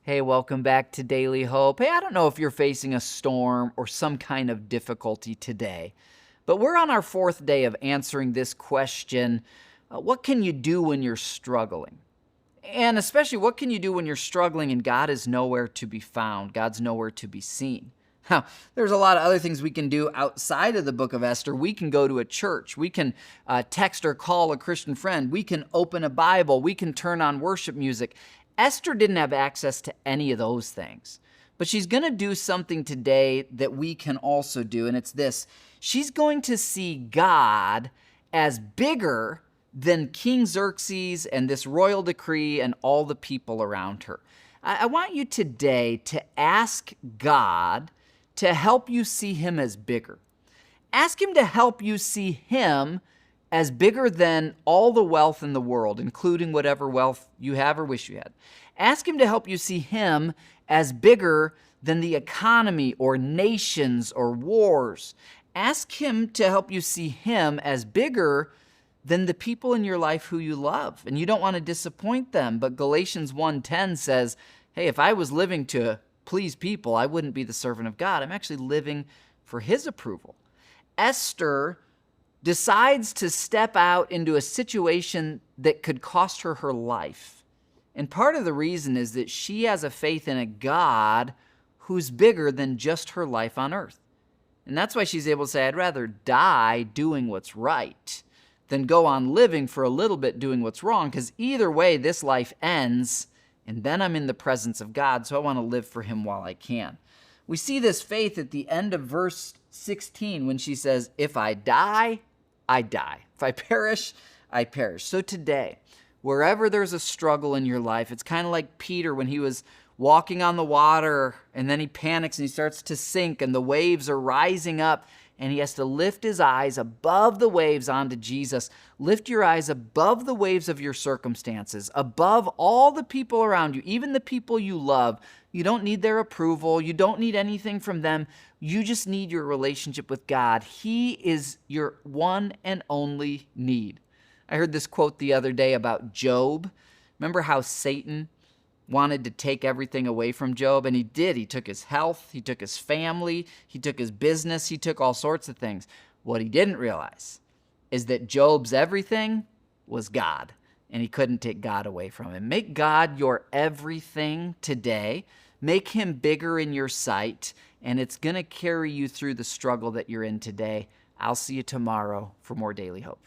Hey, welcome back to Daily Hope. Hey, I don't know if you're facing a storm or some kind of difficulty today, but we're on our fourth day of answering this question, what can you do when you're struggling? And especially, what can you do when you're struggling and God is nowhere to be found? God's nowhere to be seen. Now, there's a lot of other things we can do outside of the book of Esther. We can go to a church. We can text or call a Christian friend. We can open a Bible. We can turn on worship music. Esther didn't have access to any of those things. But she's going to do something today that we can also do, and it's this. She's going to see God as bigger than King Xerxes and this royal decree and all the people around her. I want you today to ask God to help you see him as bigger. Ask him to help you see him as bigger than all the wealth in the world, including whatever wealth you have or wish you had. Ask him to help you see him as bigger than the economy or nations or wars. Ask him to help you see him as bigger than the people in your life who you love. And you don't want to disappoint them. But Galatians 1:10 says, hey, if I was living to please people, I wouldn't be the servant of God. I'm actually living for his approval. Esther decides to step out into a situation that could cost her her life. And part of the reason is that she has a faith in a God who's bigger than just her life on earth. And that's why she's able to say, I'd rather die doing what's right than go on living for a little bit doing what's wrong, because either way, this life ends, and then I'm in the presence of God, so I want to live for him while I can. We see this faith at the end of verse 16 when she says, if I die, I die. If I perish, I perish. So today, wherever there's a struggle in your life, it's kind of like Peter when he was walking on the water and then he panics and he starts to sink and the waves are rising up and he has to lift his eyes above the waves onto Jesus. Lift your eyes above the waves of your circumstances, above all the people around you, even the people you love. You don't need their approval. You don't need anything from them. You just need your relationship with God. He is your one and only need. I heard this quote the other day about Job. Remember how Satan wanted to take everything away from Job? And he did. He took his health. He took his family. He took his business. He took all sorts of things. What he didn't realize is that Job's everything was God. And he couldn't take God away from him. Make God your everything today. Make him bigger in your sight, and it's going to carry you through the struggle that you're in today. I'll see you tomorrow for more Daily Hope.